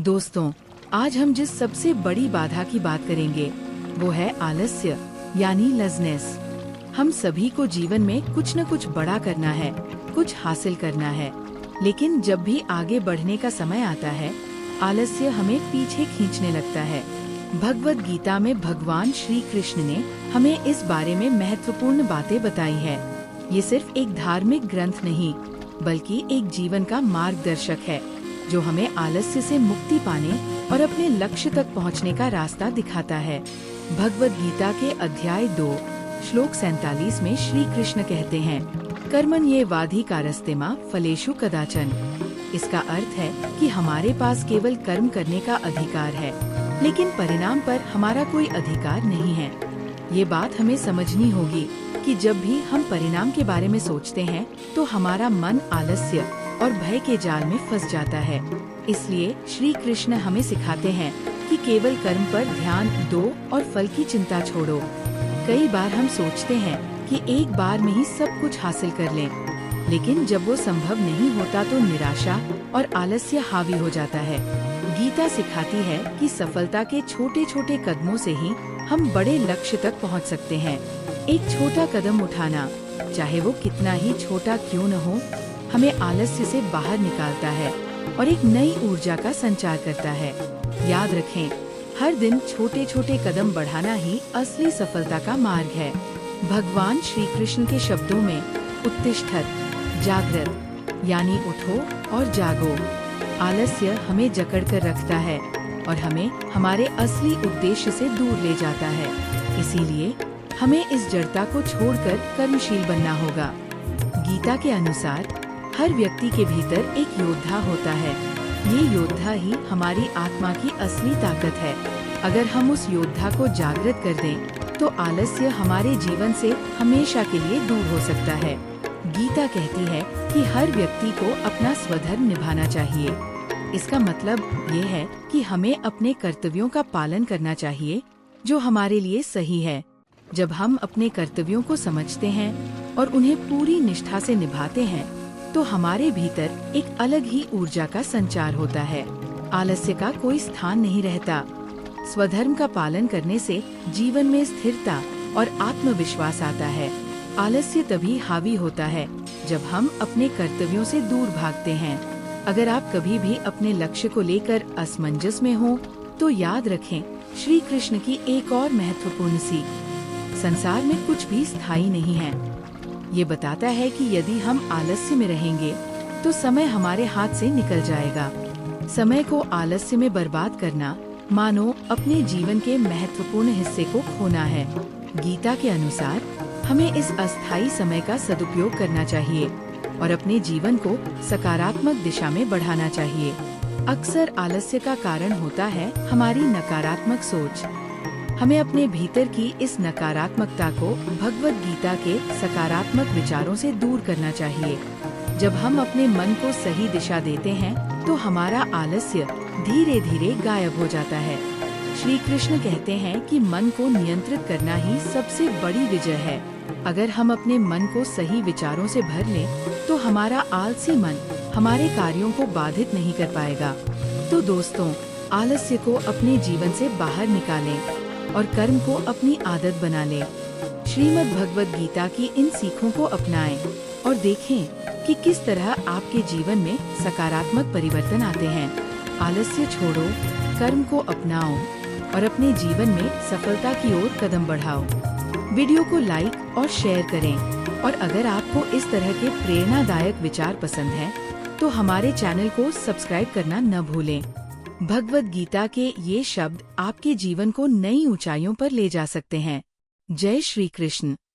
दोस्तों, आज हम जिस सबसे बड़ी बाधा की बात करेंगे वो है आलस्य यानी लज़नेस। हम सभी को जीवन में कुछ न कुछ बड़ा करना है, कुछ हासिल करना है, लेकिन जब भी आगे बढ़ने का समय आता है आलस्य हमें पीछे खींचने लगता है। भगवद गीता में भगवान श्री कृष्ण ने हमें इस बारे में महत्वपूर्ण बातें बताई है। ये सिर्फ एक धार्मिक ग्रंथ नहीं बल्कि एक जीवन का मार्गदर्शक है जो हमें आलस्य से मुक्ति पाने और अपने लक्ष्य तक पहुंचने का रास्ता दिखाता है। भगवद गीता के अध्याय 2 श्लोक 47 में श्री कृष्ण कहते हैं, कर्मण्येवाधिकारस्ते फलेषु कदाचन। इसका अर्थ है कि हमारे पास केवल कर्म करने का अधिकार है, लेकिन परिणाम पर हमारा कोई अधिकार नहीं है। ये बात हमें समझनी होगी कि जब भी हम परिणाम के बारे में सोचते हैं तो हमारा मन आलस्य और भय के जाल में फंस जाता है। इसलिए श्री कृष्ण हमें सिखाते हैं कि केवल कर्म पर ध्यान दो और फल की चिंता छोड़ो। कई बार हम सोचते हैं कि एक बार में ही सब कुछ हासिल कर लें, लेकिन जब वो संभव नहीं होता तो निराशा और आलस्य हावी हो जाता है। गीता सिखाती है कि सफलता के छोटे छोटे कदमों से ही हम बड़े लक्ष्य तक पहुंच सकते हैं। एक छोटा कदम उठाना, चाहे वो कितना ही छोटा क्यों न हो, हमें आलस्य से बाहर निकालता है और एक नई ऊर्जा का संचार करता है। याद रखें, हर दिन छोटे छोटे कदम बढ़ाना ही असली सफलता का मार्ग है। भगवान श्री कृष्ण के शब्दों में उत्तिष्ठत, जागृत यानी उठो और जागो। आलस्य हमें जकड़ कर रखता है और हमें हमारे असली उद्देश्य से दूर ले जाता है। इसीलिए हमें इस जड़ता को छोड़कर कर्मशील बनना होगा। गीता के अनुसार हर व्यक्ति के भीतर एक योद्धा होता है। ये योद्धा ही हमारी आत्मा की असली ताकत है। अगर हम उस योद्धा को जागृत कर दें तो आलस्य हमारे जीवन से हमेशा के लिए दूर हो सकता है। गीता कहती है कि हर व्यक्ति को अपना स्वधर्म निभाना चाहिए। इसका मतलब ये है कि हमें अपने कर्तव्यों का पालन करना चाहिए जो हमारे लिए सही है। जब हम अपने कर्तव्यों को समझते हैं और उन्हें पूरी निष्ठा से निभाते हैं तो हमारे भीतर एक अलग ही ऊर्जा का संचार होता है। आलस्य का कोई स्थान नहीं रहता। स्वधर्म का पालन करने से जीवन में स्थिरता और आत्मविश्वास आता है। आलस्य तभी हावी होता है जब हम अपने कर्तव्यों से दूर भागते हैं। अगर आप कभी भी अपने लक्ष्य को लेकर असमंजस में हो तो याद रखें श्री कृष्ण की एक और महत्वपूर्ण सीख, संसार में कुछ भी स्थायी नहीं है। ये बताता है कि यदि हम आलस्य में रहेंगे तो समय हमारे हाथ से निकल जाएगा। समय को आलस्य में बर्बाद करना मानो अपने जीवन के महत्वपूर्ण हिस्से को खोना है। गीता के अनुसार हमें इस अस्थायी समय का सदुपयोग करना चाहिए और अपने जीवन को सकारात्मक दिशा में बढ़ाना चाहिए। अक्सर आलस्य का कारण होता है हमारी नकारात्मक सोच। हमें अपने भीतर की इस नकारात्मकता को भगवद गीता के सकारात्मक विचारों से दूर करना चाहिए। जब हम अपने मन को सही दिशा देते हैं तो हमारा आलस्य धीरे धीरे गायब हो जाता है। श्री कृष्ण कहते हैं कि मन को नियंत्रित करना ही सबसे बड़ी विजय है। अगर हम अपने मन को सही विचारों से भर लें तो हमारा आलसी मन हमारे कार्यों को बाधित नहीं कर पाएगा। तो दोस्तों, आलस्य को अपने जीवन से बाहर निकालें और कर्म को अपनी आदत बना लें। श्रीमद् भगवद गीता की इन सीखों को अपनाएं और देखें कि किस तरह आपके जीवन में सकारात्मक परिवर्तन आते हैं। आलस्य छोड़ो, कर्म को अपनाओ और अपने जीवन में सफलता की ओर कदम बढ़ाओ। वीडियो को लाइक और शेयर करें और अगर आपको इस तरह के प्रेरणादायक विचार पसंद हैं, तो हमारे चैनल को सब्सक्राइब करना न भूलें। भगवद गीता के ये शब्द आपके जीवन को नई ऊंचाइयों पर ले जा सकते हैं। जय श्री कृष्ण।